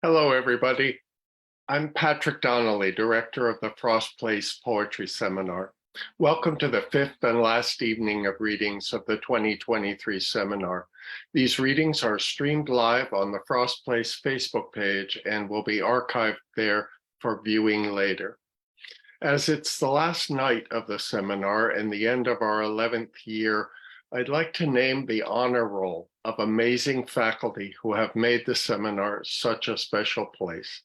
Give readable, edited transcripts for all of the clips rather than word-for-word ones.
Hello, everybody. I'm Patrick Donnelly, director of the Frost Place Poetry Seminar. Welcome to the fifth and last evening of readings of the 2023 seminar. These readings are streamed live on the Frost Place Facebook page and will be archived there for viewing later. As it's the last night of the seminar and the end of our 11th year, I'd like to name the honor roll of amazing faculty who have made the seminar such a special place.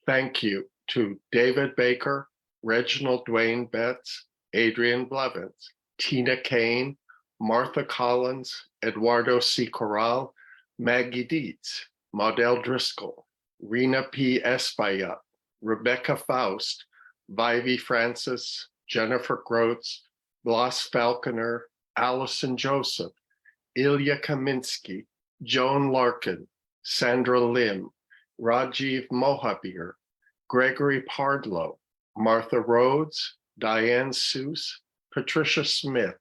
Thank you to David Baker, Reginald Dwayne Betts, Adrian Blevins, Tina Kane, Martha Collins, Eduardo C. Corral, Maggie Dietz, Maudel Driscoll, Rena P. Espaillat, Rebecca Faust, Vivy Francis, Jennifer Grotz, Blas Falconer, Allison Joseph, Ilya Kaminsky, Joan Larkin, Sandra Lim, Rajiv Mohabir, Gregory Pardlow, Martha Rhodes, Diane Seuss, Patricia Smith,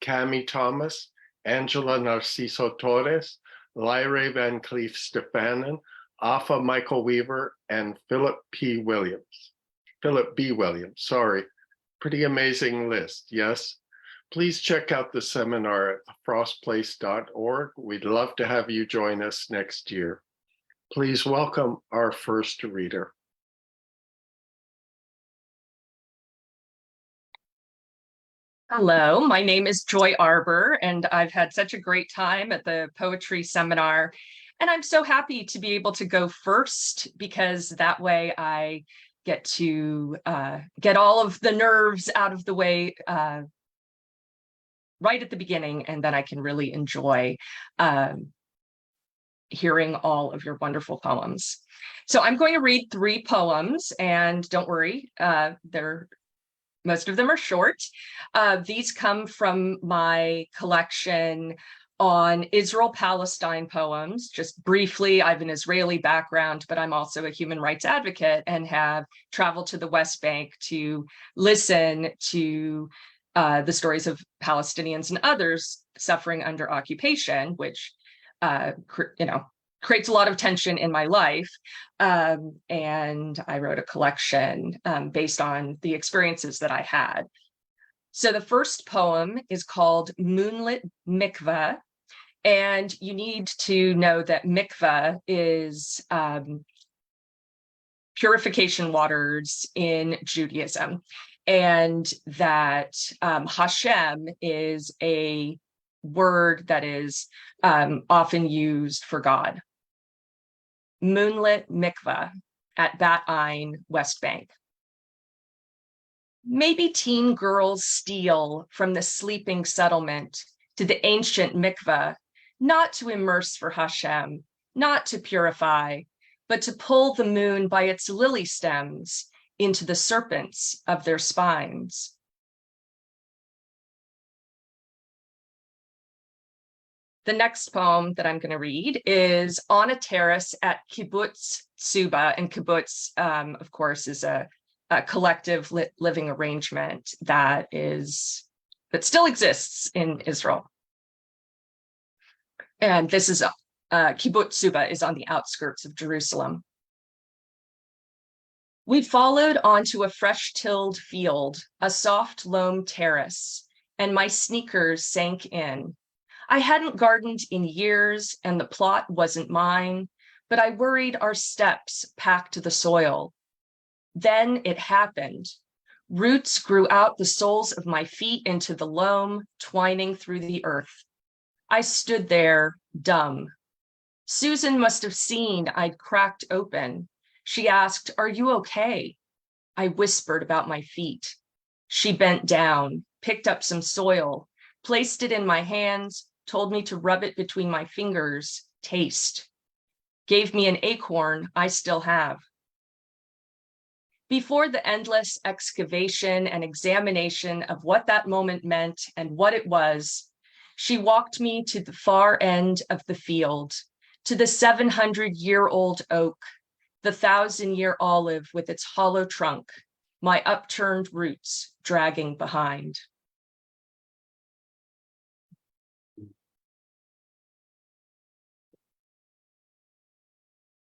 Cami Thomas, Angela Narciso Torres, Lyre Van Cleef Stefanen, Afa Michael Weaver, and Philip B. Williams, sorry. Pretty amazing list, yes? Please check out the seminar at frostplace.org. We'd love to have you join us next year. Please welcome our first reader. Hello, my name is Joy Arbor, and I've had such a great time at the poetry seminar. And I'm so happy to be able to go first because that way I get to get all of the nerves out of the way right at the beginning, and then I can really enjoy hearing all of your wonderful poems. So I'm going to read 3 poems, and don't worry, most of them are short. These come from my collection on Israel-Palestine poems. Just briefly, I have an Israeli background, but I'm also a human rights advocate and have traveled to the West Bank to listen to the stories of Palestinians and others suffering under occupation, which creates a lot of tension in my life. And I wrote a collection based on the experiences that I had. So the first poem is called Moonlit Mikveh. And you need to know that mikveh is purification waters in Judaism, and that Hashem is a word that is often used for God. Moonlit Mikveh at Bat Ain, West Bank. Maybe teen girls steal from the sleeping settlement to the ancient mikveh, not to immerse for Hashem, not to purify, but to pull the moon by its lily stems into the serpents of their spines. The next poem that I'm going to read is On a Terrace at Kibbutz Suba, and kibbutz, of course, is a collective living arrangement that still exists in Israel. And this is Kibbutz Suba is on the outskirts of Jerusalem. We followed onto a fresh-tilled field, a soft loam terrace, and my sneakers sank in. I hadn't gardened in years, and the plot wasn't mine, but I worried our steps packed the soil. Then it happened. Roots grew out the soles of my feet into the loam, twining through the earth. I stood there, dumb. Susan must have seen I'd cracked open. She asked, "Are you okay?" I whispered about my feet. She bent down, picked up some soil, placed it in my hands, told me to rub it between my fingers, taste. Gave me an acorn I still have. Before the endless excavation and examination of what that moment meant and what it was, she walked me to the far end of the field, to the 700-year-old oak, the 1,000-year olive with its hollow trunk, my upturned roots dragging behind.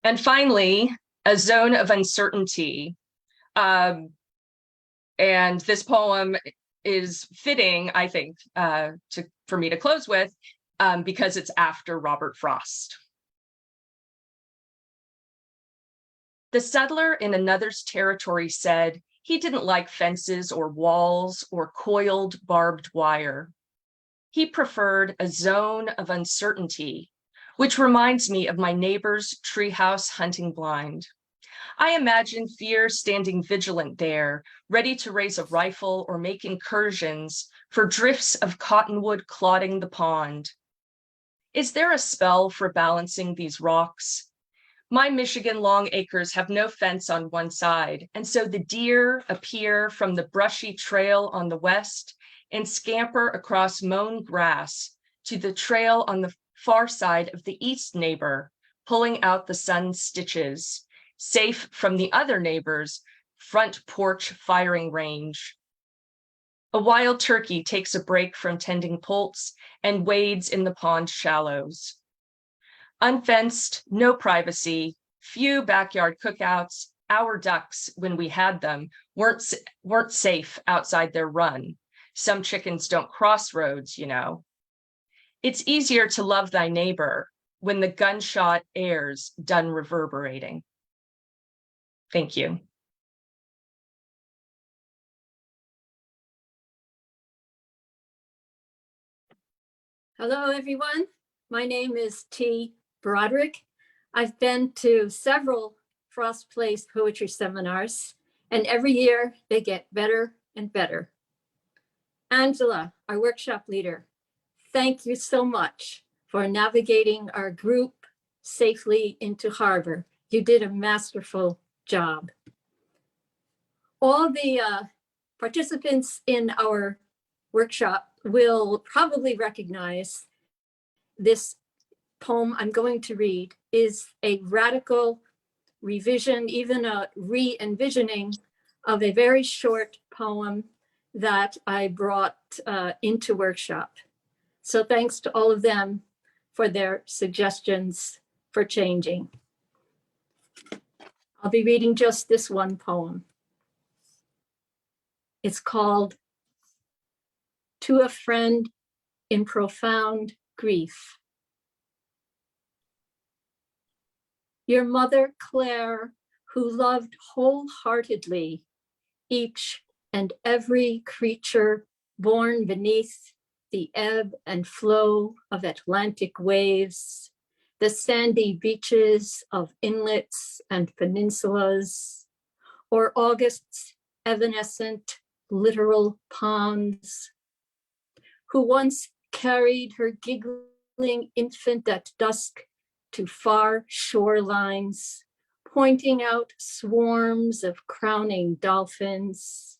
And finally, a zone of uncertainty. And this poem is fitting, I think, for me to close with, because it's after Robert Frost. The settler in another's territory said he didn't like fences or walls or coiled barbed wire. He preferred a zone of uncertainty, which reminds me of my neighbor's treehouse hunting blind. I imagine fear standing vigilant there, ready to raise a rifle or make incursions for drifts of cottonwood clodding the pond. Is there a spell for balancing these rocks? My Michigan long acres have no fence on one side, and so the deer appear from the brushy trail on the west and scamper across mown grass to the trail on the far side of the east neighbor, pulling out the sun's stitches, safe from the other neighbor's front porch firing range. A wild turkey takes a break from tending poults and wades in the pond shallows. Unfenced, no privacy, few backyard cookouts. Our ducks, when we had them, weren't safe outside their run. Some chickens don't cross roads, you know. It's easier to love thy neighbor when the gunshot air's done reverberating. Thank you. Hello, everyone. My name is T. Broderick. I've been to several Frost Place poetry seminars, and every year they get better and better. Angela, our workshop leader, thank you so much for navigating our group safely into Harbor. You did a masterful job. All the participants in our workshop will probably recognize this poem I'm going to read is a radical revision, even a re-envisioning of a very short poem that I brought into workshop. So thanks to all of them for their suggestions for changing. I'll be reading just this one poem. It's called To a Friend in Profound Grief. Your mother, Claire, who loved wholeheartedly each and every creature born beneath the ebb and flow of Atlantic waves, the sandy beaches of inlets and peninsulas, or August's evanescent littoral ponds, who once carried her giggling infant at dusk to far shorelines, pointing out swarms of crowning dolphins,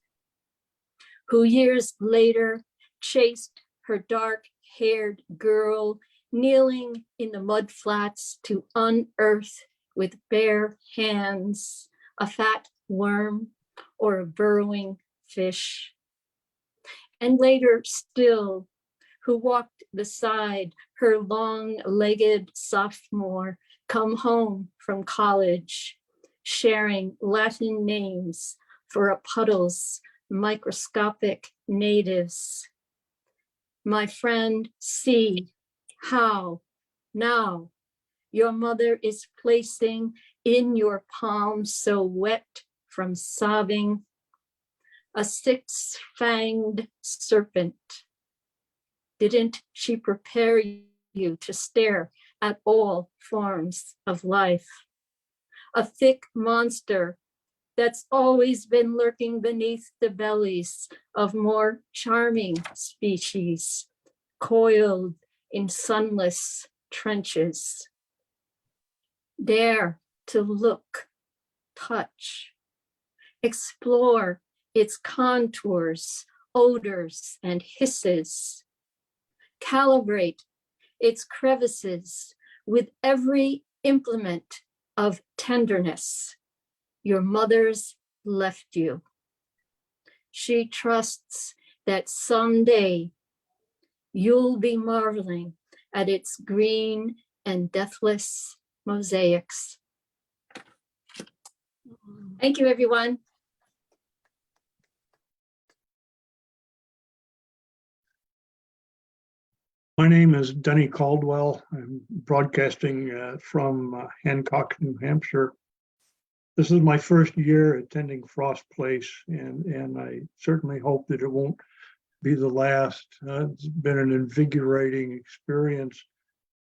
who years later chased her dark-haired girl kneeling in the mudflats to unearth with bare hands a fat worm or a burrowing fish. And later still, who walked beside her long-legged sophomore come home from college, sharing Latin names for a puddle's microscopic natives. My friend, see how now your mother is placing in your palm so wet from sobbing a six-fanged serpent. Didn't she prepare you to stare at all forms of life? A thick monster that's always been lurking beneath the bellies of more charming species, coiled in sunless trenches. Dare to look, touch, explore its contours, odors, and hisses. Calibrate its crevices with every implement of tenderness your mother's left you. She trusts that someday you'll be marveling at its green and deathless mosaics. Thank you, everyone. My name is Denny Caldwell. I'm broadcasting from Hancock, New Hampshire. This is my first year attending Frost Place, and I certainly hope that it won't be the last. It's been an invigorating experience,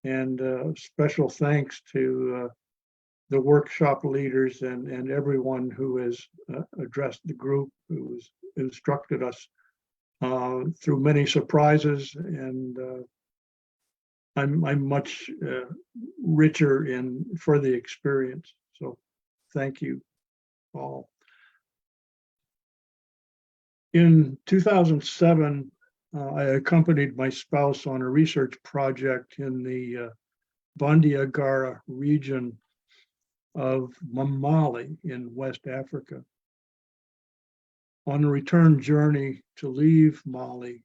and special thanks to the workshop leaders and everyone who has addressed the group, who has instructed us through many surprises, and I'm much richer for the experience. So thank you all. In 2007, I accompanied my spouse on a research project in the Bandiagara region of Mali in West Africa. On a return journey to leave Mali,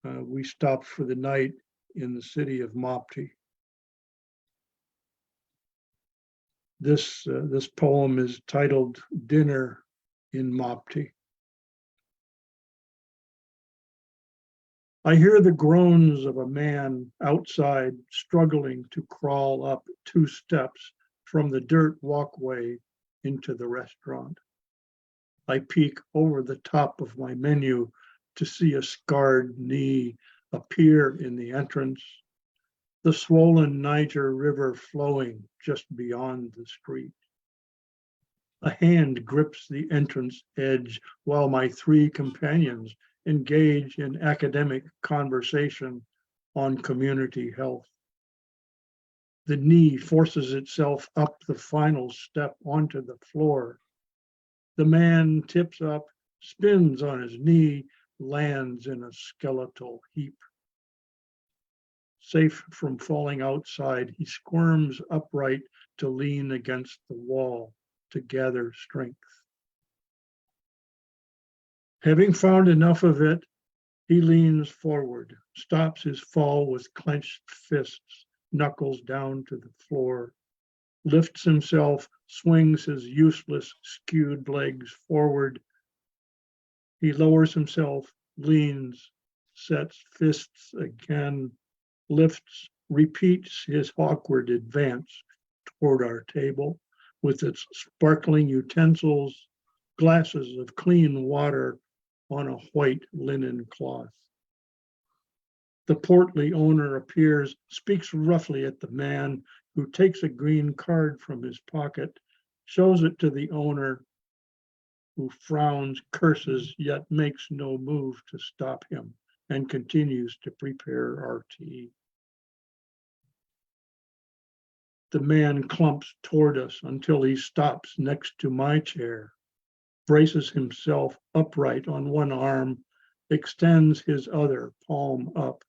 we stopped for the night in the city of Mopti. This poem is titled Dinner in Mopti. I hear the groans of a man outside struggling to crawl up 2 steps from the dirt walkway into the restaurant. I peek over the top of my menu to see a scarred knee appear in the entrance, the swollen Niger River flowing just beyond the street. A hand grips the entrance edge while my 3 companions engage in academic conversation on community health. The knee forces itself up the final step onto the floor. The man tips up, spins on his knee, lands in a skeletal heap. Safe from falling outside, he squirms upright to lean against the wall to gather strength. Having found enough of it, he leans forward, stops his fall with clenched fists, knuckles down to the floor, lifts himself, swings his useless, skewed legs forward. He lowers himself, leans, sets fists again, lifts, repeats his awkward advance toward our table with its sparkling utensils, glasses of clean water on a white linen cloth. The portly owner appears, speaks roughly at the man, who takes a green card from his pocket, shows it to the owner, who frowns, curses, yet makes no move to stop him, and continues to prepare our tea. The man clumps toward us until he stops next to my chair, braces himself upright on one arm, extends his other palm up,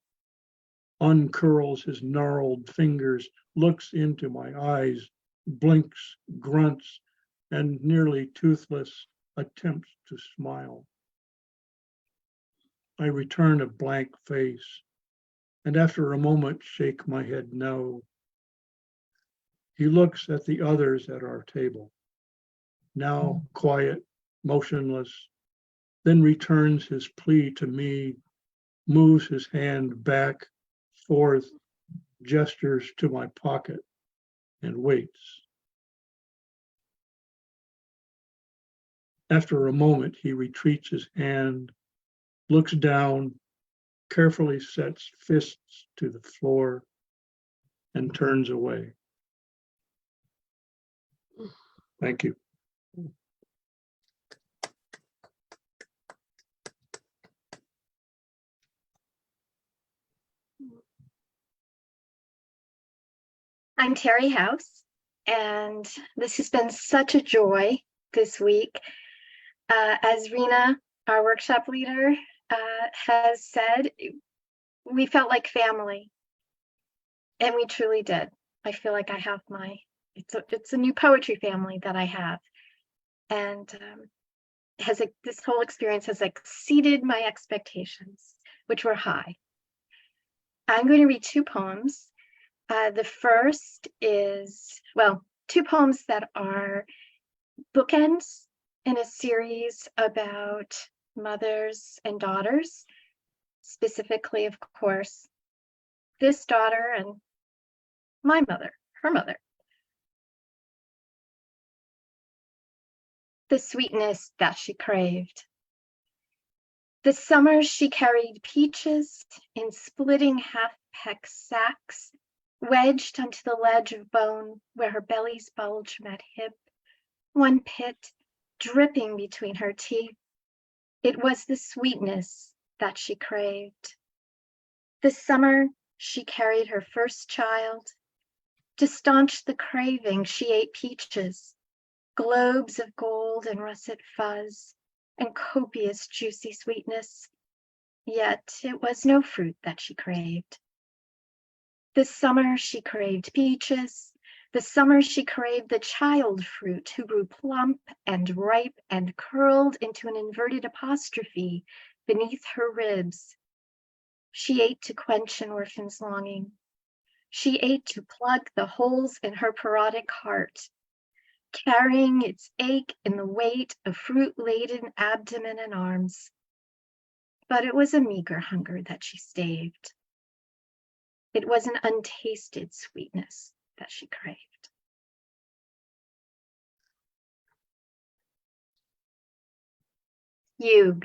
uncurls his gnarled fingers, looks into my eyes, blinks, grunts, and nearly toothless attempts to smile. I return a blank face, and after a moment shake my head no. He looks at the others at our table, now quiet, motionless, then returns his plea to me, moves his hand back, forth, gestures to my pocket, and waits. After a moment, he retreats his hand, looks down, carefully sets fists to the floor, and turns away. Thank you. I'm Terry House, and this has been such a joy this week. As Rena, our workshop leader, has said, we felt like family, and we truly did. I feel like I have it's a new poetry family that I have, and this whole experience has exceeded my expectations, which were high. I'm going to read 2 poems. The first is, 2 poems that are bookends in a series about mothers and daughters, specifically, of course, this daughter and my mother, her mother. The sweetness that she craved. This summer she carried peaches in splitting half-peck sacks, wedged onto the ledge of bone where her belly's bulge met hip, one pit dripping between her teeth. It was the sweetness that she craved. This summer she carried her first child. To staunch the craving, she ate peaches, globes of gold and russet fuzz, and copious juicy sweetness. Yet it was no fruit that she craved. This summer she craved peaches. This summer she craved the child fruit who grew plump and ripe and curled into an inverted apostrophe beneath her ribs. She ate to quench an orphan's longing. She ate to plug the holes in her parodic heart, carrying its ache in the weight of fruit-laden abdomen and arms. But it was a meager hunger that she staved. It was an untasted sweetness that she craved. Keough.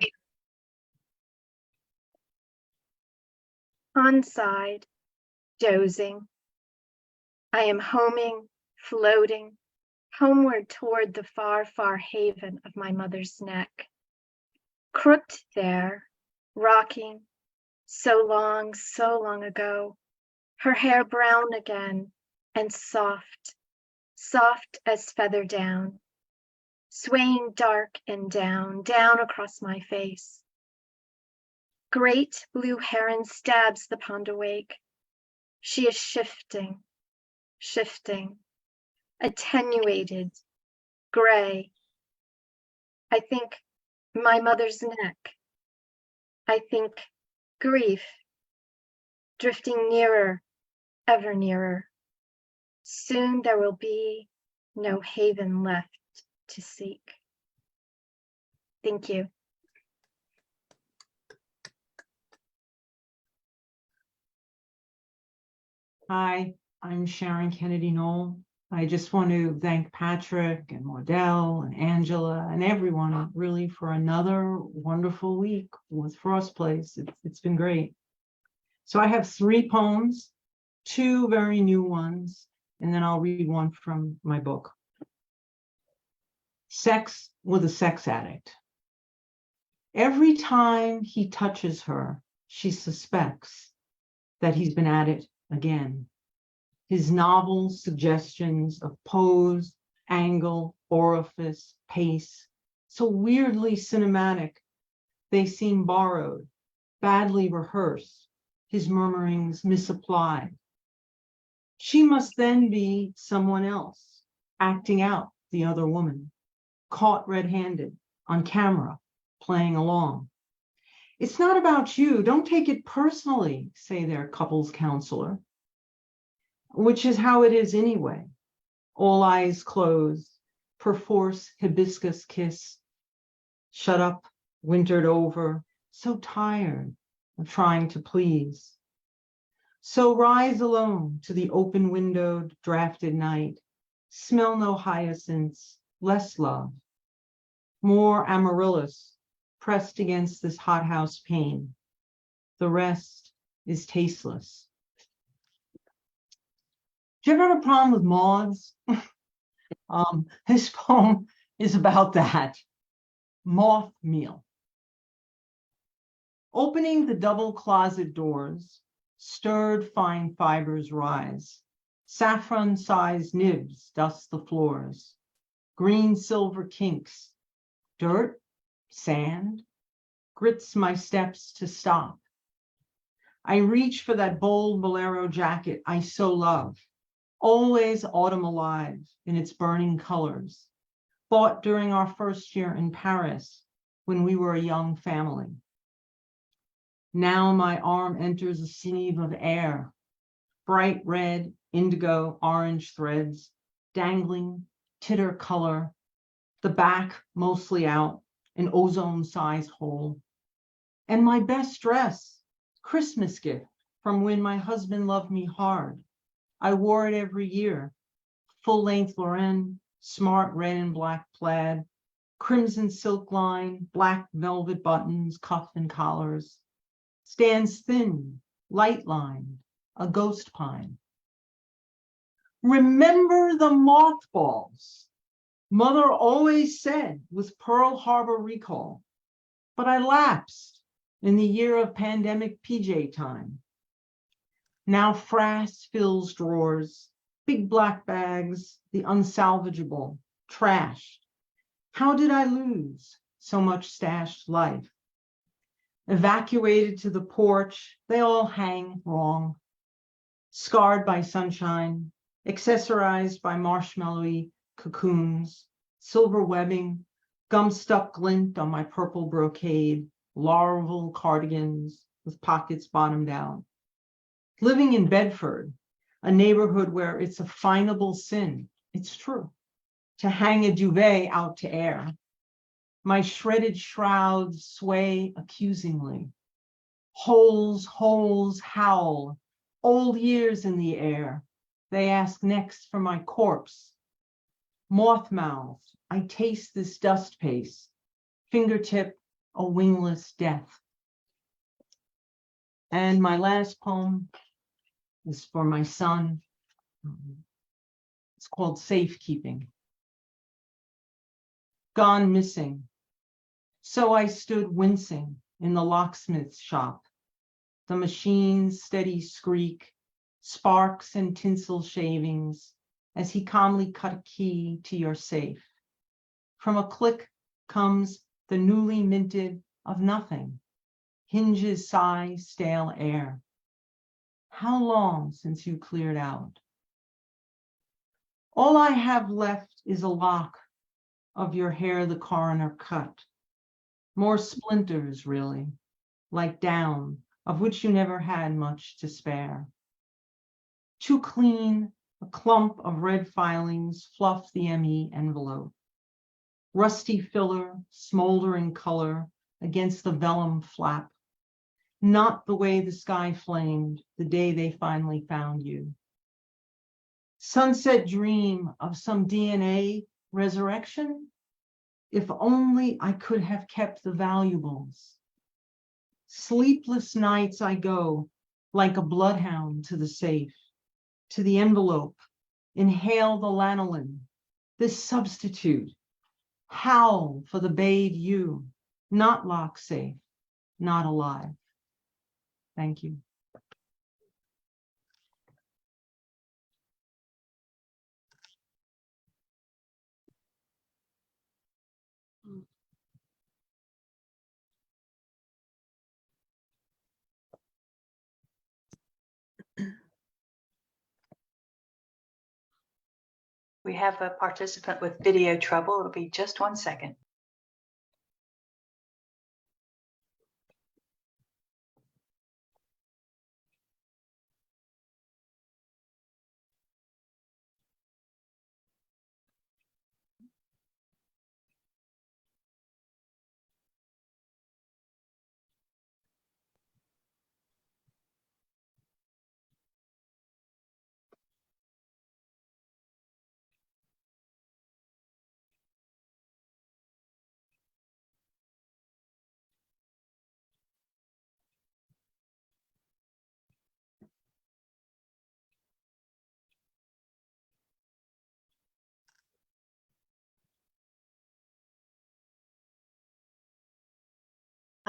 On side, dozing. I am homing, floating, homeward toward the far, far haven of my mother's neck. Crooked there, rocking, so long ago, her hair brown again and soft, soft as feather down, swaying dark and down across my face. Great blue heron stabs the pond awake. She is shifting, attenuated, gray. I think my mother's neck. I think grief, drifting nearer, ever nearer. Soon there will be no haven left to seek. Thank you. Hi, I'm Sharon Kennedy Nolle. I just want to thank Patrick and Mordell and Angela and everyone really for another wonderful week with Frost Place. It's been great. So I have 3 poems, 2 very new ones, and then I'll read one from my book. Sex with a Sex Addict. Every time he touches her, she suspects that he's been at it again. His novel suggestions of pose, angle, orifice, pace, so weirdly cinematic, they seem borrowed, badly rehearsed, his murmurings misapplied. She must then be someone else, acting out the other woman, caught red-handed, on camera, playing along. It's not about you, don't take it personally, say their couples counselor. Which is how it is anyway. All eyes closed, perforce hibiscus kiss. Shut up, wintered over, so tired of trying to please. So rise alone to the open-windowed, drafted night. Smell no hyacinths, less love. More amaryllis pressed against this hothouse pane. The rest is tasteless. Do you ever have a problem with moths? This poem is about that. Moth meal. Opening the double closet doors, stirred fine fibers rise. Saffron-sized nibs dust the floors. Green silver kinks. Dirt, sand, grits my steps to stop. I reach for that bold bolero jacket I so love. Always autumn alive in its burning colors, bought during our first year in Paris when we were a young family. Now my arm enters a sleeve of air, bright red, indigo, orange threads, dangling, titter color, the back mostly out, an ozone-sized hole. And my best dress, Christmas gift from when my husband loved me hard. I wore it every year. Full-length Lauren, smart red and black plaid, crimson silk line, black velvet buttons, cuff and collars. Stands thin, light-lined, a ghost pine. Remember the mothballs. Mother always said with Pearl Harbor recall, but I lapsed in the year of pandemic PJ time. Now frass fills drawers, big black bags, the unsalvageable, trashed. How did I lose so much stashed life? Evacuated to the porch, they all hang wrong. Scarred by sunshine, accessorized by marshmallowy cocoons, silver webbing, gum-stuck glint on my purple brocade, larval cardigans with pockets bottomed out. Living in Bedford, a neighborhood where it's a finable sin, it's true, to hang a duvet out to air. My shredded shrouds sway accusingly. Holes, holes howl, old years in the air. They ask next for my corpse. Moth-mouthed, I taste this dust paste, fingertip a wingless death. And my last poem is for my son. It's called Safekeeping. Gone missing. So I stood wincing in the locksmith's shop. The machine's steady skreek, sparks and tinsel shavings, as he calmly cut a key to your safe. From a click comes the newly minted of nothing. Hinges sigh stale air. How long since you cleared out? All I have left is a lock of your hair the coroner cut. More splinters, really, like down, of which you never had much to spare. Too clean, a clump of red filings fluff the ME envelope. Rusty filler, smoldering color against the vellum flap. Not the way the sky flamed the day they finally found you. Sunset dream of some DNA resurrection? If only I could have kept the valuables. Sleepless nights I go like a bloodhound to the safe, to the envelope, inhale the lanolin, this substitute, howl for the babe you, not lock safe, not alive. Thank you. We have a participant with video trouble. It'll be just 1 second.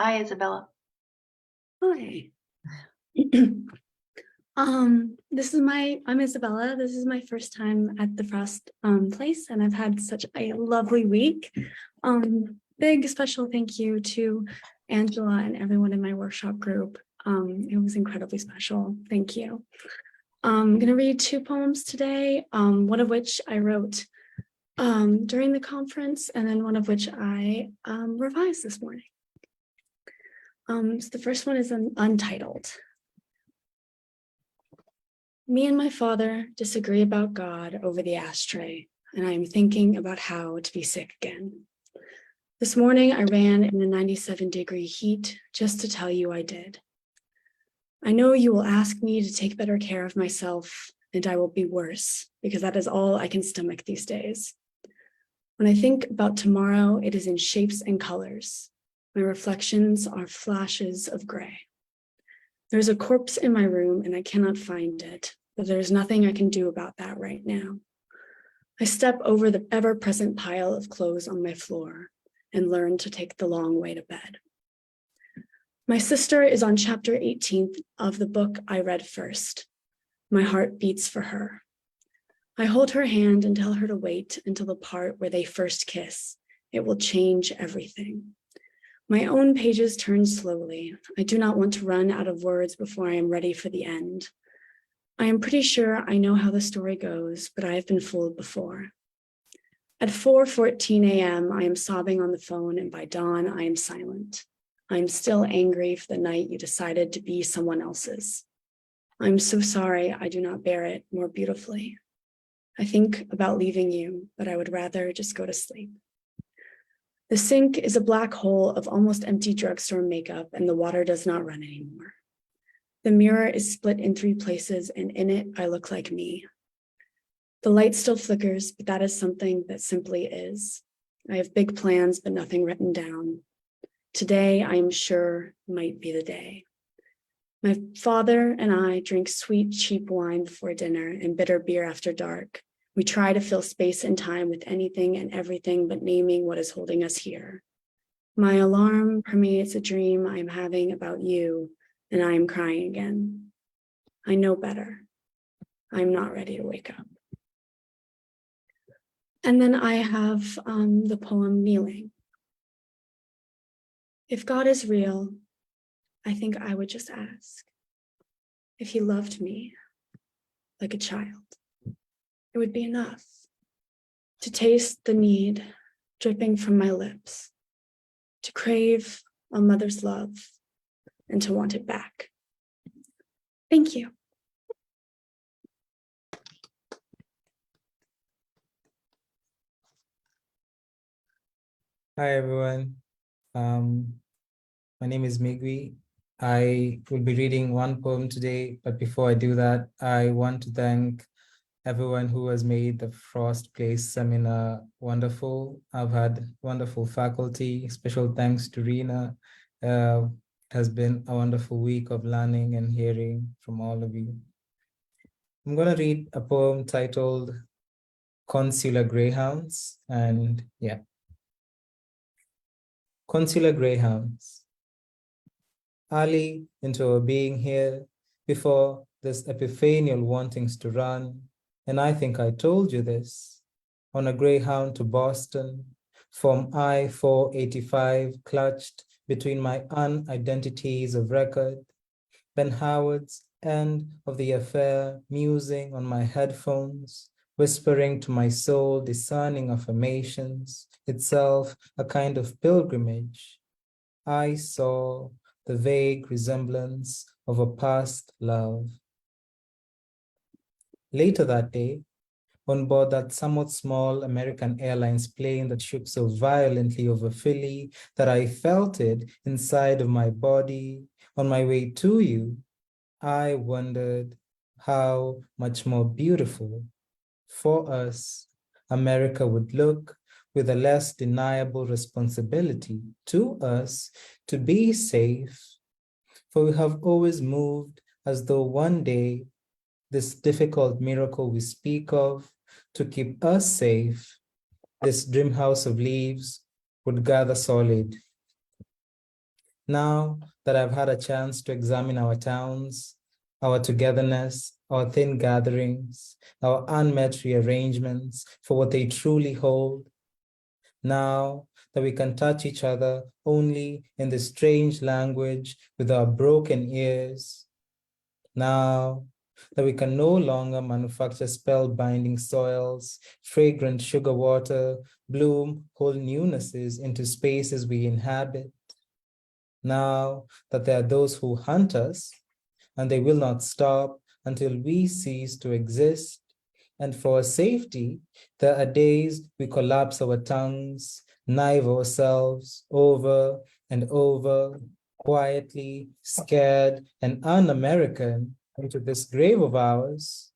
Hi, Isabella. Hi. I'm Isabella. This is my first time at the Frost place, and I've had such a lovely week. Big special thank you to Angela and everyone in my workshop group. It was incredibly special. Thank you. I'm gonna read 2 poems today, one of which I wrote during the conference, and then one of which I revised this morning. So the first one is untitled. Me and my father disagree about God over the ashtray. and I am thinking about how to be sick again. This morning I ran in a 97-degree heat just to tell you I did. I know you will ask me to take better care of myself, and I will be worse because that is all I can stomach these days. When I think about tomorrow, it is in shapes and colors. My reflections are flashes of gray. There's a corpse in my room and I cannot find it, but there's nothing I can do about that right now. I step over the ever-present pile of clothes on my floor and learn to take the long way to bed. My sister is on chapter 18 of the book I read first. My heart beats for her. I hold her hand and tell her to wait until the part where they first kiss. It will change everything. My own pages turn slowly. I do not want to run out of words before I am ready for the end. I am pretty sure I know how the story goes, but I have been fooled before. At 4:14 a.m., I am sobbing on the phone, and by dawn, I am silent. I am still angry for the night you decided to be someone else's. I'm so sorry I do not bear it more beautifully. I think about leaving you, but I would rather just go to sleep. The sink is a black hole of almost empty drugstore makeup, and the water does not run anymore. The mirror is split in 3 places, and in it, I look like me. The light still flickers, but that is something that simply is. I have big plans, but nothing written down. Today, I am sure, might be the day. My father and I drink sweet, cheap wine before dinner and bitter beer after dark. We try to fill space and time with anything and everything but naming what is holding us here. My alarm permeates a dream I am having about you, and I am crying again. I know better. I'm not ready to wake up. And then I have the poem Kneeling. If God is real, I think I would just ask if he loved me like a child. It would be enough to taste the need dripping from my lips, to crave a mother's love and to want it back. Thank you. Hi, everyone. My name is Migwi. I will be reading one poem today, but before I do that, I want to thank everyone who has made the Frost Place seminar wonderful. I've had wonderful faculty. Special thanks to Rena. It has been a wonderful week of learning and hearing from all of you. I'm going to read a poem titled Consular Greyhounds, and yeah. Consular greyhounds. Early into our being here, before this epiphanial wantings to run, and I think I told you this, on a greyhound to Boston, from I-485 clutched between my unidentities of record, Ben Howard's end of the affair musing on my headphones, whispering to my soul discerning affirmations, itself a kind of pilgrimage. I saw the vague resemblance of a past love. Later that day, on board that somewhat small American Airlines plane that shook so violently over Philly that I felt it inside of my body, on my way to you, I wondered how much more beautiful for us America would look with a less deniable responsibility to us to be safe, for we have always moved as though one day this difficult miracle we speak of to keep us safe, this dream house of leaves would gather solid. Now that I've had a chance to examine our towns, our togetherness, our thin gatherings, our unmet rearrangements for what they truly hold, now that we can touch each other only in this strange language with our broken ears, now that we can no longer manufacture spell-binding soils, fragrant sugar water, bloom whole newnesses into spaces we inhabit, now that there are those who hunt us, and they will not stop until we cease to exist, And for safety, there are days we collapse our tongues, knife ourselves over and over, quietly, scared, and un-American into this grave of ours.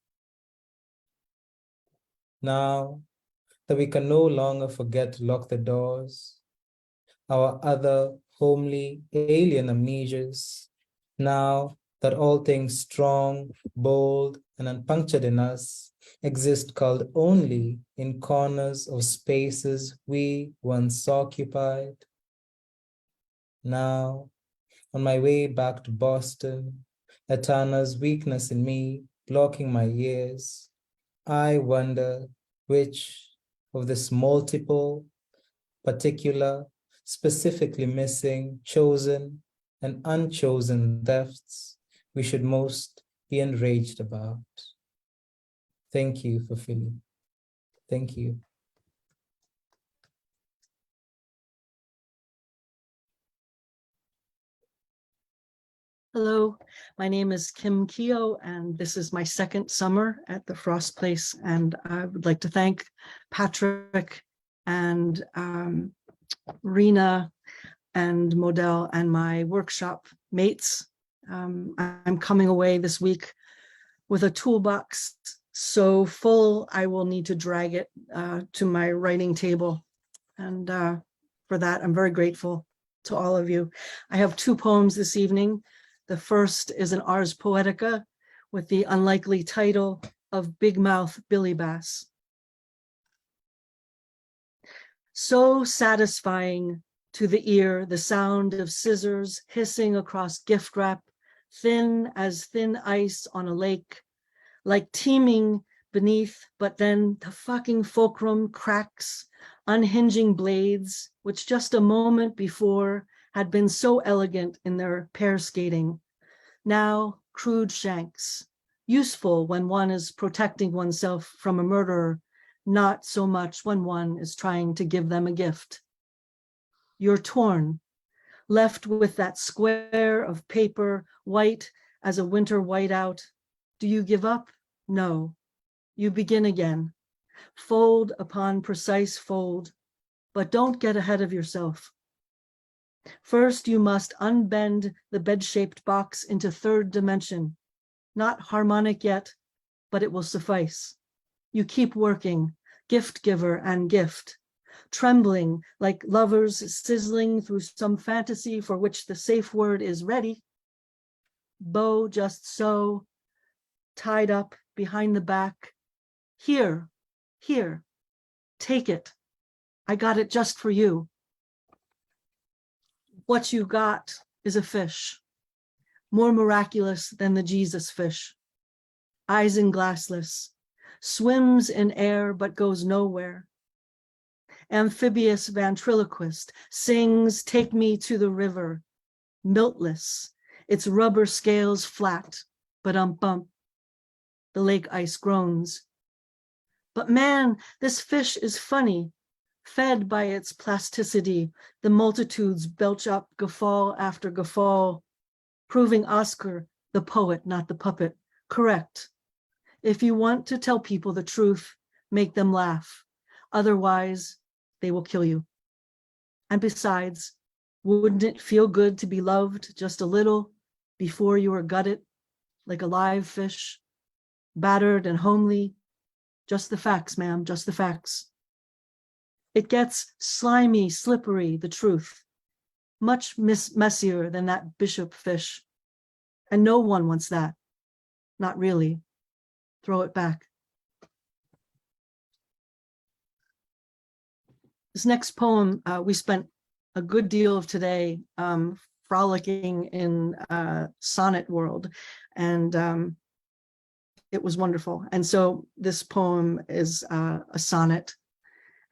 Now that we can no longer forget to lock the doors, our other homely alien amnesias, now that all things strong, bold, and unpunctured in us exist culled only in corners of spaces we once occupied. Now, on my way back to Boston, Etana's weakness in me blocking my ears, I wonder which of this multiple, particular, specifically missing, chosen, and unchosen thefts we should most be enraged about. Thank you for Philly. Thank you. Hello, my name is Kim Keough, and this is my second summer at the Frost Place. And I would like to thank Patrick and Rena and Modell and my workshop mates. I'm coming away this week with a toolbox so full I will need to drag it to my writing table. And for that, I'm very grateful to all of you. I have 2 poems this evening. The first is an Ars Poetica with the unlikely title of Big Mouth Billy Bass. So satisfying to the ear, the sound of scissors hissing across gift wrap, thin as thin ice on a lake, like teeming beneath, but then the fucking fulcrum cracks, unhinging blades, which just a moment before had been so elegant in their pair skating. Now crude shanks, useful when one is protecting oneself from a murderer, not so much when one is trying to give them a gift. You're torn, left with that square of paper, white as a winter whiteout. Do you give up? No. You begin again, fold upon precise fold, but don't get ahead of yourself. First, you must unbend the bed-shaped box into 3rd dimension. Not harmonic yet, but it will suffice. You keep working, gift giver and gift, trembling like lovers sizzling through some fantasy for which the safe word is ready. Bow just so, tied up behind the back. Here, here, take it. I got it just for you. What you got is a fish, more miraculous than the Jesus fish. Eyes in glassless, swims in air but goes nowhere. Amphibious ventriloquist sings, take me to the river, miltless, its rubber scales flat, but bump. The lake ice groans. But man, this fish is funny. Fed by its plasticity, the multitudes belch up guffaw after guffaw, proving Oscar, the poet, not the puppet, correct. If you want to tell people the truth, make them laugh. Otherwise, they will kill you. And besides, wouldn't it feel good to be loved just a little before you were gutted like a live fish, battered and homely? Just the facts, ma'am, just the facts. It gets slimy, slippery, the truth, much messier than that bishop fish. And no one wants that. Not really. Throw it back. This next poem, we spent a good deal of today frolicking in sonnet world, and it was wonderful. And so this poem is a sonnet.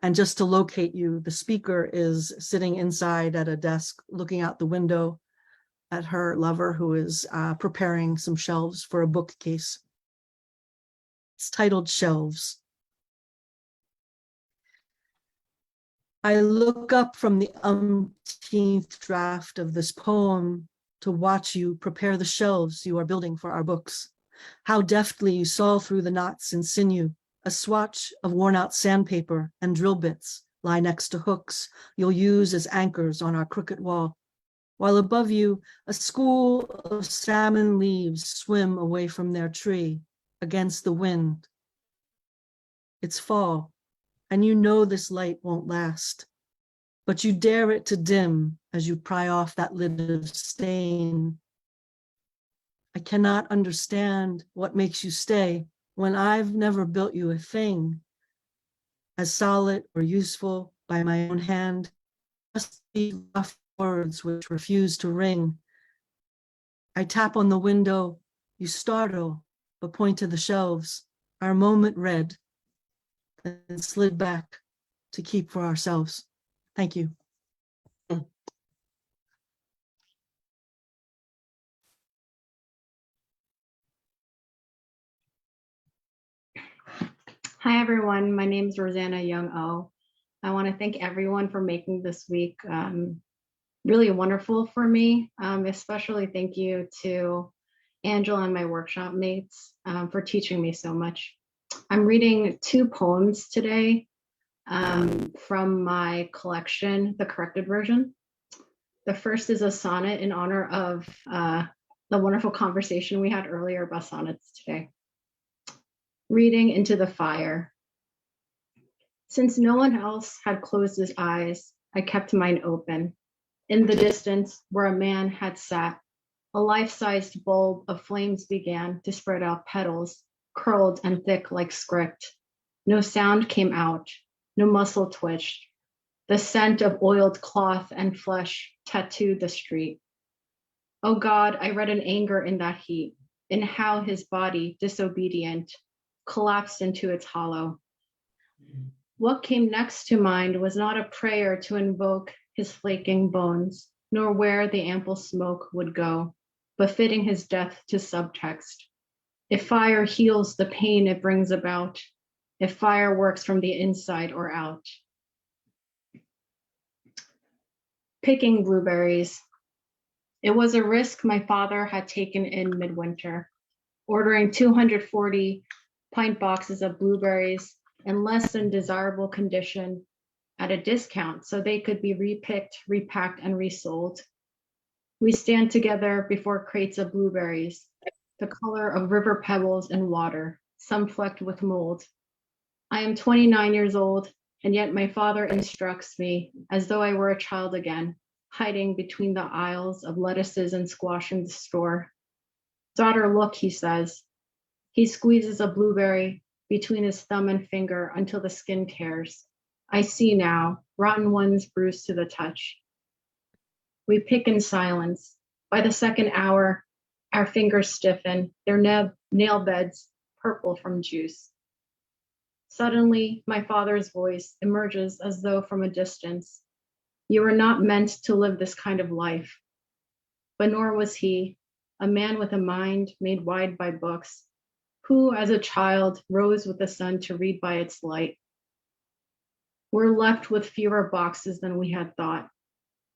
And just to locate you, the speaker is sitting inside at a desk, looking out the window at her lover, who is preparing some shelves for a bookcase. It's titled Shelves. I look up from the umpteenth draft of this poem to watch you prepare the shelves you are building for our books. How deftly you saw through the knots and sinew, A swatch of worn out sandpaper and drill bits lie next to hooks you'll use as anchors on our crooked wall, while above you, a school of salmon leaves swim away from their tree against the wind. It's fall, and you know this light won't last, but you dare it to dim as you pry off that lid of stain. I cannot understand what makes you stay when I've never built you a thing as solid or useful by my own hand. Must be rough words which refuse to ring. I tap on the window, you startle, but point to the shelves. Our moment read, then slid back to keep for ourselves. Thank you. Hi, everyone. My name is Rosanna Young Oh. I want to thank everyone for making this week really wonderful for me. Especially thank you to Angela and my workshop mates for teaching me so much. I'm reading 2 poems today from my collection, the corrected version. The first is a sonnet in honor of the wonderful conversation we had earlier about sonnets today. Reading into the fire. Since no one else had closed his eyes, I kept mine open. In the distance, where a man had sat, a life-sized bulb of flames began to spread out petals, curled and thick like script. No sound came out, no muscle twitched. The scent of oiled cloth and flesh tattooed the street. Oh God, I read an anger in that heat, in how his body, disobedient, collapsed into its hollow. What came next to mind was not a prayer to invoke his flaking bones, nor where the ample smoke would go, but fitting his death to subtext. If fire heals the pain it brings about, if fire works from the inside or out. Picking blueberries. It was a risk my father had taken in midwinter, ordering 240 pint boxes of blueberries in less than desirable condition at a discount so they could be repicked, repacked, and resold. We stand together before crates of blueberries, the color of river pebbles and water, some flecked with mold. I am 29 years old, and yet my father instructs me as though I were a child again, hiding between the aisles of lettuces and squash in the store. Daughter, look, he says. He squeezes a blueberry between his thumb and finger until the skin tears. I see now, rotten ones bruised to the touch. We pick in silence. By the second hour, our fingers stiffen, their nail beds purple from juice. Suddenly, my father's voice emerges as though from a distance. You were not meant to live this kind of life. But nor was he, a man with a mind made wide by books, who as a child rose with the sun to read by its light. We're left with fewer boxes than we had thought.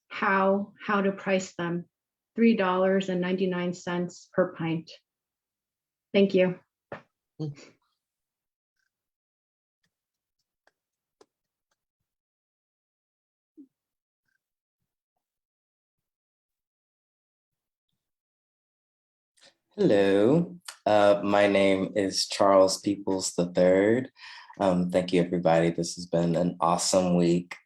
How to price them? $3.99 per pint. Thank you. Hello, my name is Charles Peoples III. Thank you, everybody. This has been an awesome week.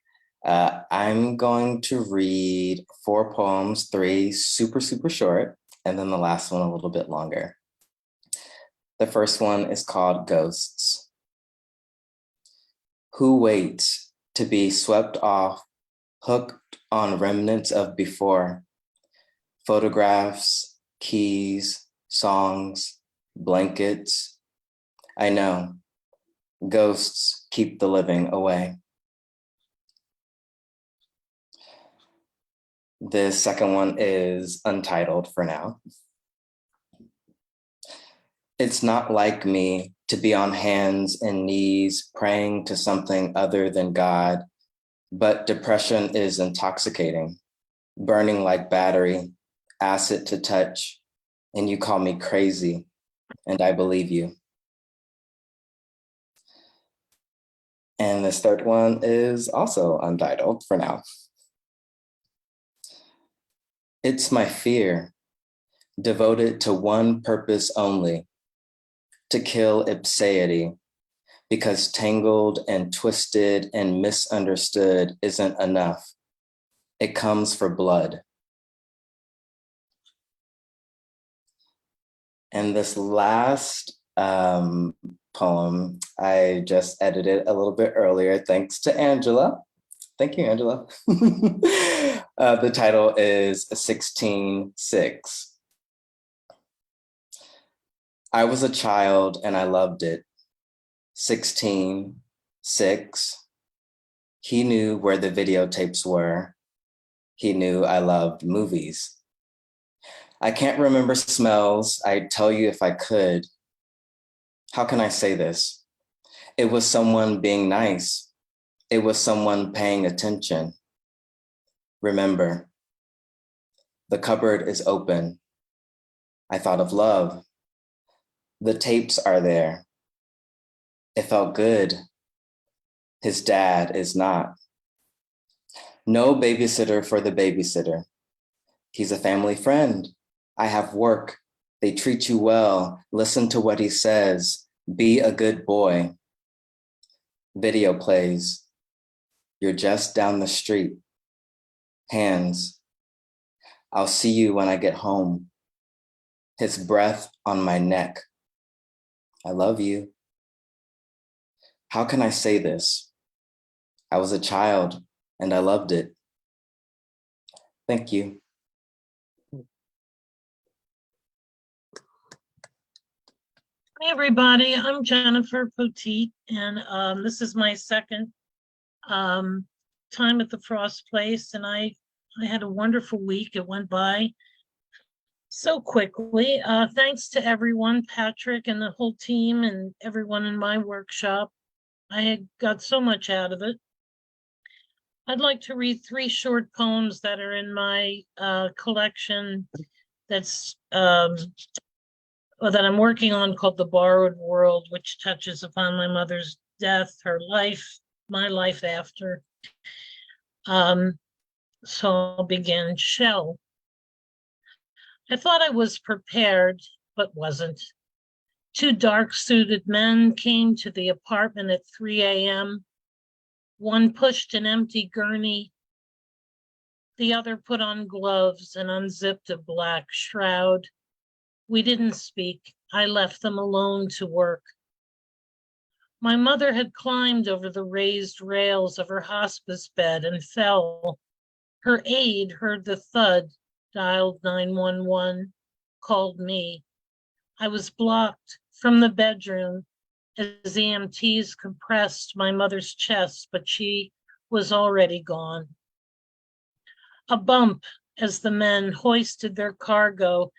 I'm going to read 4 poems, 3 super short, and then the last one a little bit longer. The first one is called Ghosts. Who waits to be swept off, hooked on remnants of before, photographs, keys, songs, blankets? I know, ghosts keep the living away. The second one is untitled for now. It's not like me to be on hands and knees praying to something other than God, but depression is intoxicating, burning like battery, acid to touch, and you call me crazy, and I believe you. And this third one is also untitled for now. It's my fear, devoted to one purpose only, to kill ipseity, because tangled and twisted and misunderstood isn't enough. It comes for blood. And this last poem, I just edited a little bit earlier, thanks to Angela. Thank you, Angela. The title is 16:6. I was a child and I loved it. 16:6. He knew where the videotapes were. He knew I loved movies. I can't remember smells. I'd tell you if I could. How can I say this? It was someone being nice. It was someone paying attention. Remember, the cupboard is open. I thought of love. The tapes are there. It felt good. His dad is not. No babysitter for the babysitter. He's a family friend. I have work. They treat you well. Listen to what he says. Be a good boy. Video plays. You're just down the street. Hands. I'll see you when I get home. His breath on my neck. I love you. How can I say this? I was a child and I loved it. Thank you. Hi, everybody. I'm Jennifer Poteet, and this is my second time at the Frost Place, and I had a wonderful week. It went by so quickly. Thanks to everyone, Patrick and the whole team and everyone in my workshop. I had got so much out of it. I'd like to read 3 short poems that are in my collection that's that I'm working on, called The Borrowed World, which touches upon my mother's death, her life, my life after. So I'll begin. Shell. I thought I was prepared, but wasn't. 2 dark-suited men came to the apartment at 3 a.m. One pushed an empty gurney. The other put on gloves and unzipped a black shroud. We didn't speak. I left them alone to work. My mother had climbed over the raised rails of her hospice bed and fell. Her aide heard the thud, dialed 911, called me. I was blocked from the bedroom as EMTs compressed my mother's chest, but she was already gone. A bump as the men hoisted their cargo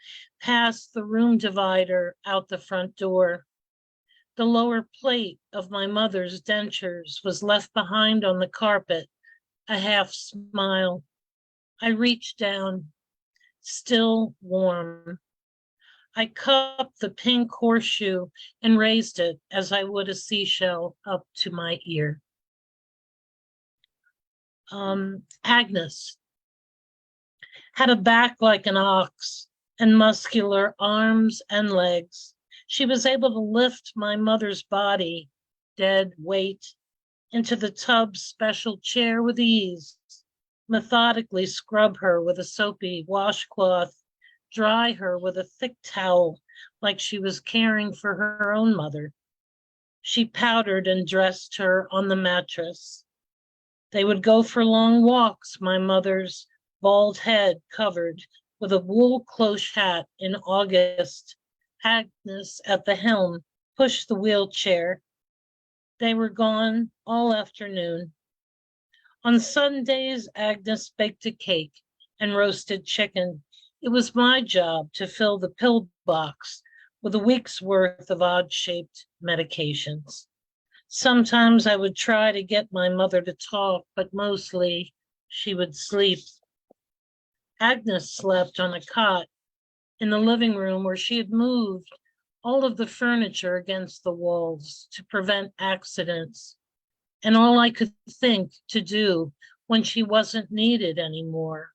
past the room divider out the front door. The lower plate of my mother's dentures was left behind on the carpet, a half smile. I reached down, still warm. I cupped the pink horseshoe and raised it as I would a seashell up to my ear. Agnes had a back like an ox and muscular arms and legs. She was able to lift my mother's body, dead weight, into the tub's special chair with ease, methodically scrub her with a soapy washcloth, dry her with a thick towel like she was caring for her own mother. She powdered and dressed her on the mattress. They would go for long walks, my mother's bald head covered with a wool cloche hat in August. Agnes at the helm pushed the wheelchair. They were gone all afternoon. On Sundays, Agnes baked a cake and roasted chicken. It was my job to fill the pill box with a week's worth of odd-shaped medications. Sometimes I would try to get my mother to talk, but mostly she would sleep. Agnes slept on a cot in the living room where she had moved all of the furniture against the walls to prevent accidents. And all I could think to do when she wasn't needed anymore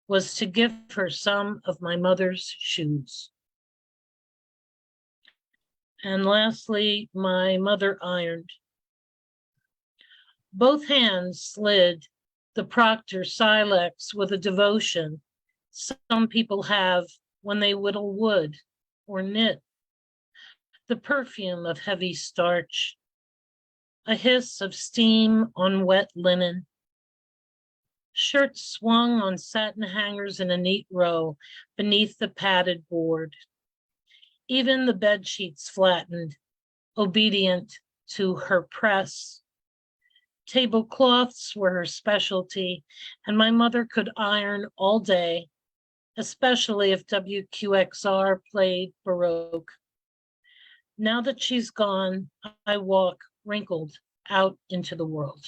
was to give her some of my mother's shoes. And lastly, my mother ironed. Both hands slid the Proctor silex with a devotion some people have when they whittle wood or knit. The perfume of heavy starch, a hiss of steam on wet linen. Shirts swung on satin hangers in a neat row beneath the padded board. Even the bed sheets flattened, obedient to her press. Tablecloths were her specialty, and my mother could iron all day, especially if WQXR played Baroque. Now that she's gone, I walk wrinkled out into the world.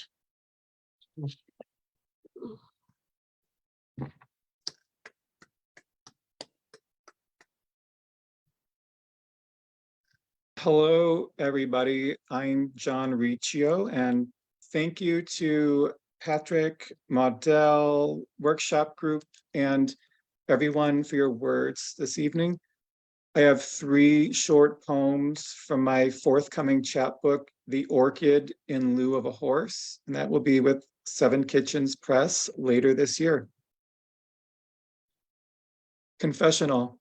Hello, everybody. I'm Jon Riccio, and thank you to Patrick, Maudel, Workshop Group, and everyone for your words this evening. I have 3 short poems from my forthcoming chapbook, The Orchid in Lieu of a Horse, and that will be with Seven Kitchens Press later this year. Confessional.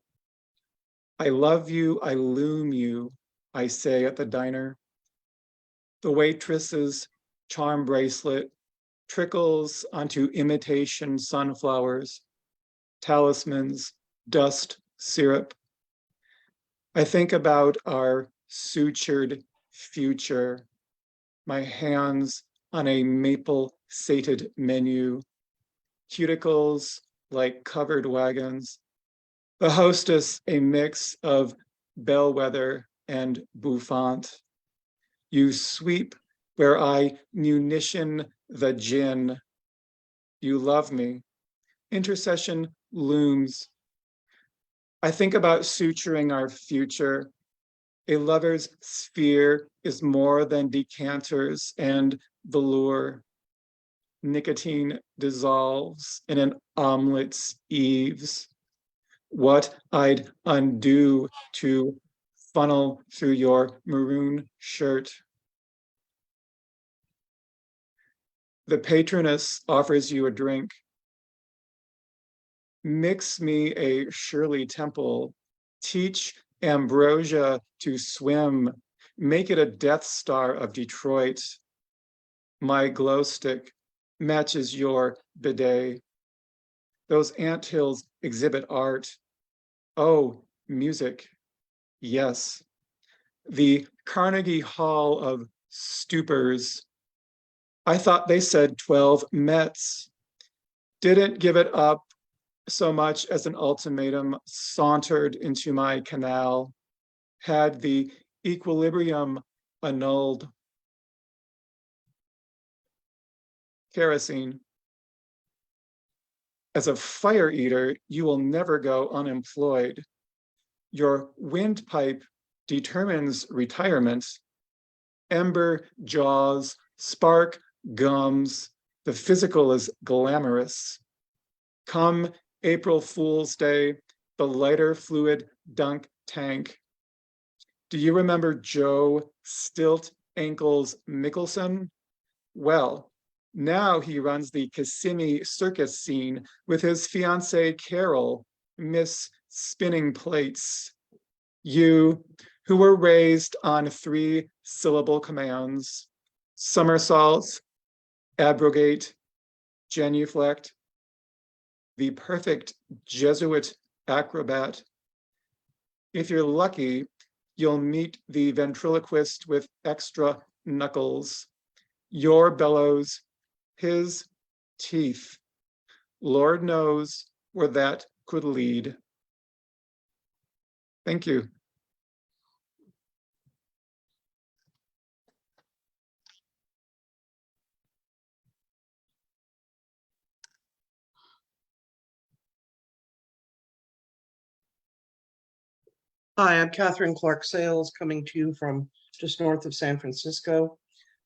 I love you, I loom you, I say at the diner. The waitress's charm bracelet trickles onto imitation sunflowers, talismans, dust, syrup. I think about our sutured future, my hands on a maple-sated menu, cuticles like covered wagons, the hostess a mix of bellwether and bouffant. You sweep where I munition the gin. You love me. Intercession looms. I think about suturing our future. A lover's sphere is more than decanters and velour. Nicotine dissolves in an omelet's eaves. What I'd undo to funnel through your maroon shirt. The patroness offers you a drink. Mix me a Shirley Temple. Teach Ambrosia to swim. Make it a Death Star of Detroit. My glow stick matches your bidet. Those anthills exhibit art. Oh, music. Yes. The Carnegie Hall of Stupors. I thought they said 12 Mets. Didn't give it up so much as an ultimatum, sauntered into my canal, had the equilibrium annulled. Kerosene. As a fire eater, you will never go unemployed. Your windpipe determines retirement. Ember jaws, spark gums, the physical is glamorous. Come April Fool's Day, the lighter fluid dunk tank. Do you remember Joe Stilt Ankles Mickelson? Well, now he runs the Kissimmee circus scene with his fiancée Carol, Miss Spinning Plates. You, who were raised on 3-syllable commands, somersaults, abrogate, genuflect, the perfect Jesuit acrobat. If you're lucky, you'll meet the ventriloquist with extra knuckles, your bellows, his teeth. Lord knows where that could lead. Thank you. Hi, I'm Catharine Clark-Sayles, coming to you from just north of San Francisco.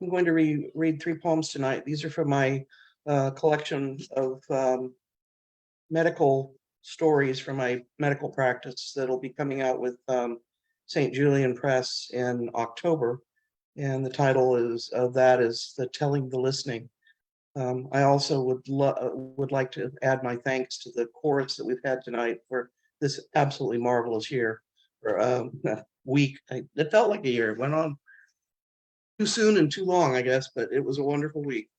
I'm going to read 3 poems tonight. These are from my collection of medical stories from my medical practice that'll be coming out with St. Julian Press in October. And the title of that is The Telling the Listening. I also would like to add my thanks to the chorus that we've had tonight for this absolutely marvelous year or week. It felt like a year. It went on too soon and too long, I guess, but it was a wonderful week.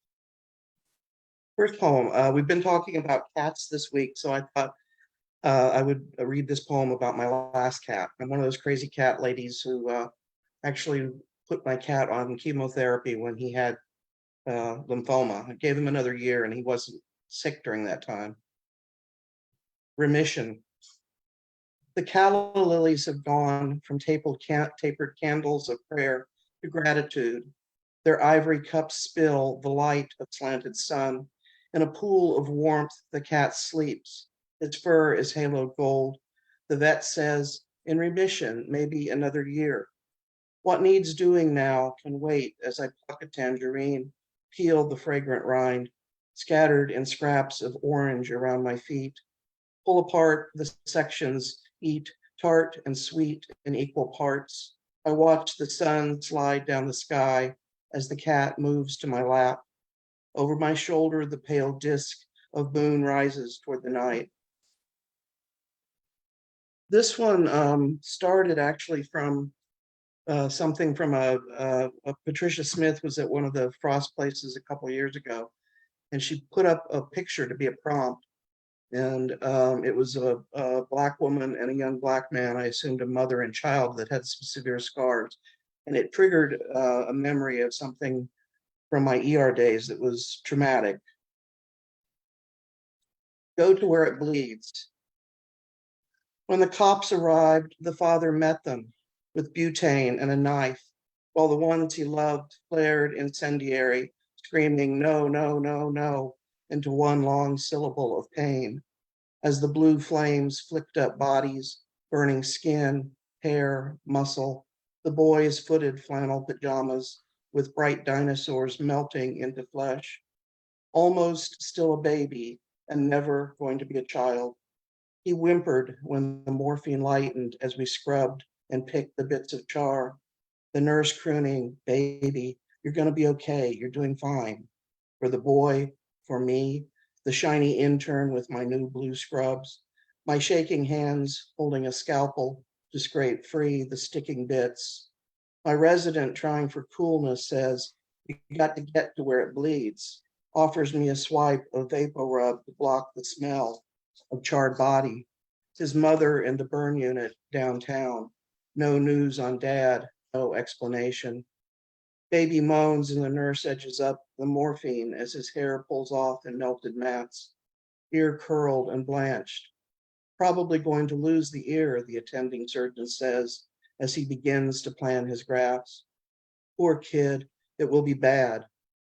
First poem. We've been talking about cats this week, so I thought I would read this poem about my last cat. I'm one of those crazy cat ladies who actually put my cat on chemotherapy when he had lymphoma. I gave him another year and he wasn't sick during that time. Remission. The calla lilies have gone from tapered candles of prayer to gratitude. Their ivory cups spill the light of slanted sun. In a pool of warmth, the cat sleeps. Its fur is haloed gold. The vet says, in remission, maybe another year. What needs doing now can wait as I pluck a tangerine, peel the fragrant rind, scattered in scraps of orange around my feet. Pull apart the sections, eat tart and sweet in equal parts. I watch the sun slide down the sky as the cat moves to my lap. Over my shoulder, the pale disk of moon rises toward the night. This one started actually from something from a Patricia Smith was at one of the Frost places a couple of years ago, and she put up a picture to be a prompt. And it was a Black woman and a young Black man, I assumed a mother and child that had some severe scars. And it triggered a memory of something from my ER days that was traumatic. Go to where it bleeds. When the cops arrived, the father met them with butane and a knife, while the ones he loved flared incendiary, screaming, no, no, no, no, into one long syllable of pain. As the blue flames flicked up bodies, burning skin, hair, muscle, the boys footed flannel pajamas with bright dinosaurs melting into flesh. Almost still a baby and never going to be a child. He whimpered when the morphine lightened as we scrubbed and picked the bits of char. The nurse crooning, baby, you're going to be okay. You're doing fine. For the boy, for me, the shiny intern with my new blue scrubs, my shaking hands holding a scalpel to scrape free the sticking bits. My resident trying for coolness says, you got to get to where it bleeds, offers me a swipe of vapor rub to block the smell of charred body. His mother in the burn unit downtown. No news on dad, no explanation. Baby moans and the nurse edges up the morphine as his hair pulls off in melted mats, ear curled and blanched. Probably going to lose the ear, the attending surgeon says as he begins to plan his grafts. Poor kid, it will be bad,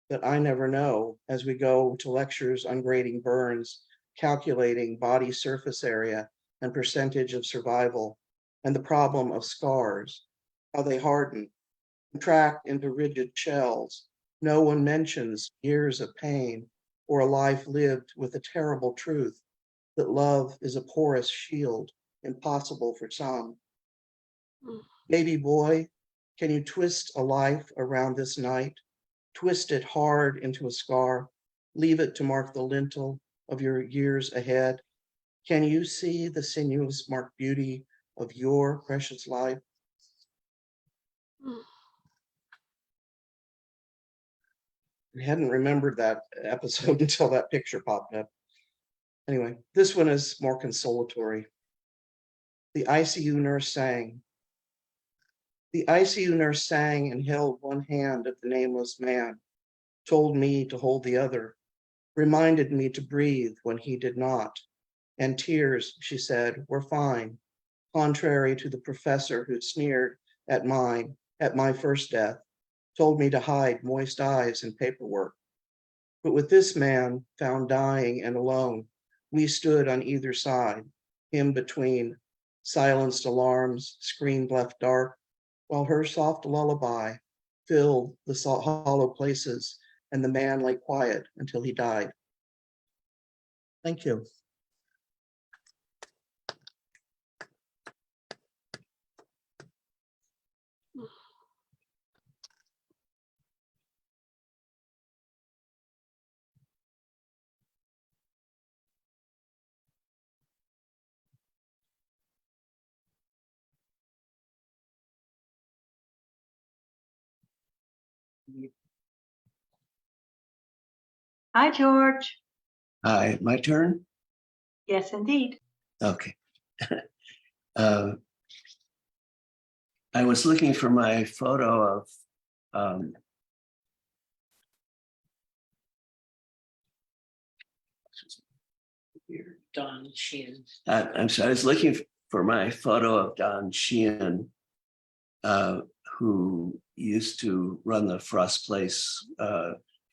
but I never know as we go to lectures on grading burns, calculating body surface area and percentage of survival, and the problem of scars, how they harden, contract into rigid shells. No one mentions years of pain or a life lived with the terrible truth that love is a porous shield, impossible for some. Baby boy, can you twist a life around this night? Twist it hard into a scar, leave it to mark the lintel of your years ahead. Can you see the sinuous marked beauty of your precious life? I hadn't remembered that episode until that picture popped up. Anyway, this one is more consolatory. The ICU nurse sang. The ICU nurse sang and held one hand of the nameless man, told me to hold the other, reminded me to breathe when he did not. And tears, she said, were fine, contrary to the professor who sneered at my first death, told me to hide moist eyes in paperwork. But with this man found dying and alone, we stood on either side, him between, silenced alarms, screen left dark, while her soft lullaby filled the hollow places, and the man lay quiet until he died. Thank you. Hi, George. Hi, my turn? Yes, indeed. Okay. I was looking for my photo of Don Sheehan. I'm sorry, I was looking for my photo of Don Sheehan, who used to run the Frost Place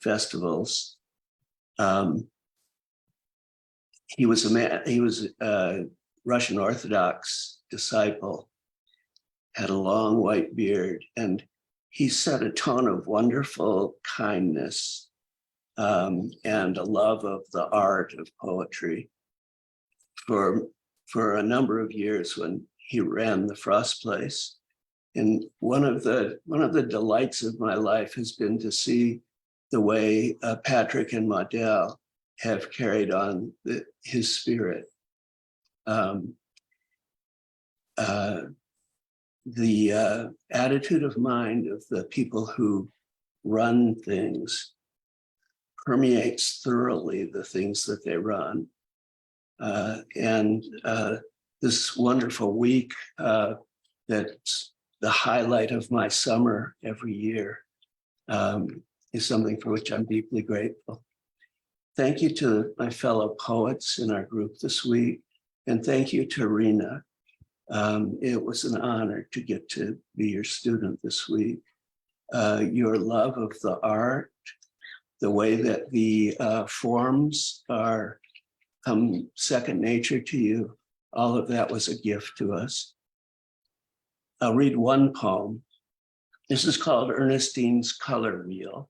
festivals. He was a man, he was a Russian Orthodox disciple, had a long white beard, and he set a tone of wonderful kindness and a love of the art of poetry for a number of years when he ran the Frost Place. And one of the delights of my life has been to see the way Patrick and Maudel have carried on his spirit. The attitude of mind of the people who run things permeates thoroughly the things that they run. And this wonderful week that's the highlight of my summer every year is something for which I'm deeply grateful. Thank you to my fellow poets in our group this week, and thank you to Rena. It was an honor to get to be your student this week. Your love of the art, the way that the forms are second nature to you, all of that was a gift to us. I'll read one poem. This is called Ernestine's Color Wheel.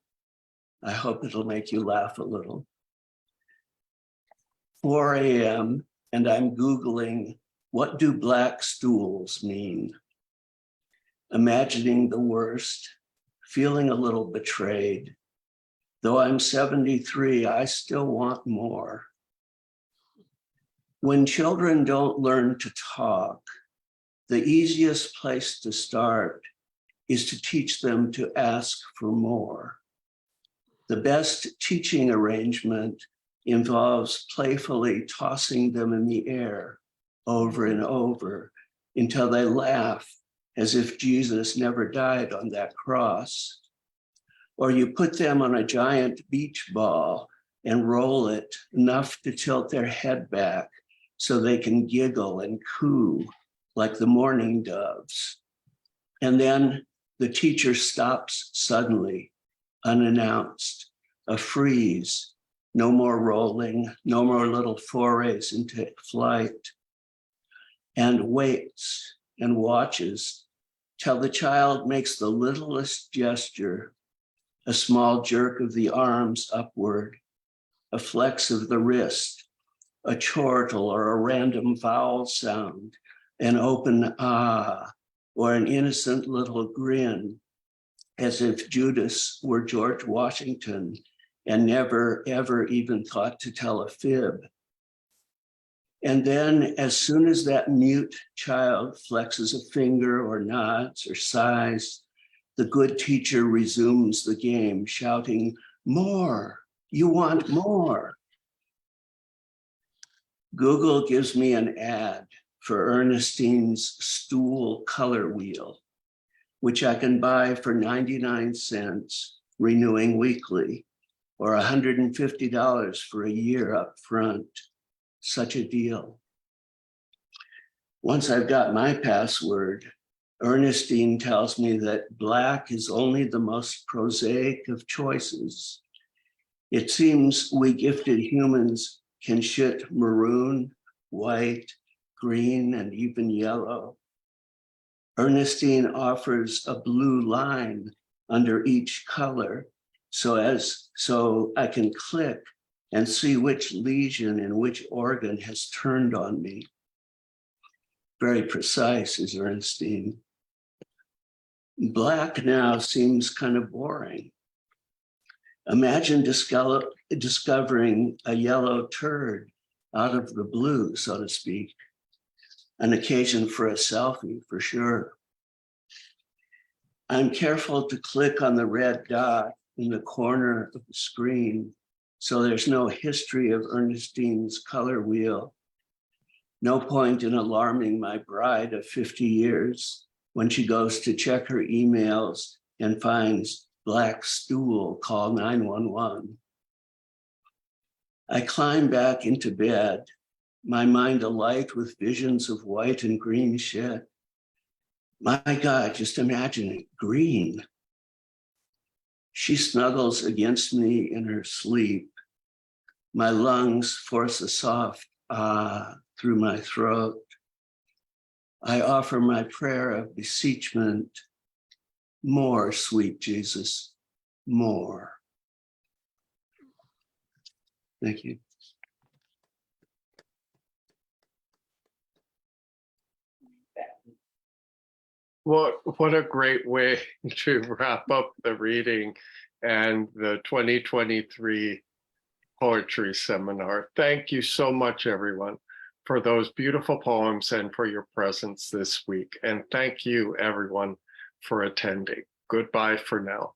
I hope it'll make you laugh a little. 4 a.m. and I'm Googling, what do black stools mean? Imagining the worst, feeling a little betrayed. Though I'm 73, I still want more. When children don't learn to talk, the easiest place to start is to teach them to ask for more. The best teaching arrangement involves playfully tossing them in the air over and over until they laugh as if Jesus never died on that cross. Or you put them on a giant beach ball and roll it enough to tilt their head back so they can giggle and coo like the mourning doves. And then the teacher stops suddenly, unannounced, a freeze, no more rolling, no more little forays into flight, and waits and watches till the child makes the littlest gesture, a small jerk of the arms upward, a flex of the wrist, a chortle or a random vowel sound, an open ah, or an innocent little grin, as if Judas were George Washington and never, ever even thought to tell a fib. And then as soon as that mute child flexes a finger or nods or sighs, the good teacher resumes the game, shouting, more, you want more. Google gives me an ad for Ernestine's stool color wheel, which I can buy for 99 cents, renewing weekly, or $150 for a year up front. Such a deal. Once I've got my password, Ernestine tells me that black is only the most prosaic of choices. It seems we gifted humans can shit maroon, white, green, and even yellow. Ernestine offers a blue line under each color so I can click and see which lesion in which organ has turned on me. Very precise is Ernestine. Black now seems kind of boring. Imagine discovering a yellow turd out of the blue, so to speak. An occasion for a selfie, for sure. I'm careful to click on the red dot in the corner of the screen so there's no history of Ernestine's color wheel. No point in alarming my bride of 50 years when she goes to check her emails and finds black stool, call 911. I climb back into bed, my mind alight with visions of white and green shit. My God, just imagine it, green. She snuggles against me in her sleep. My lungs force a soft ah through my throat. I offer my prayer of beseechment. More, sweet Jesus, more. Thank you. What a great way to wrap up the reading and the 2023 poetry seminar. Thank you so much, everyone, for those beautiful poems and for your presence this week. And thank you, everyone, for attending. Goodbye for now.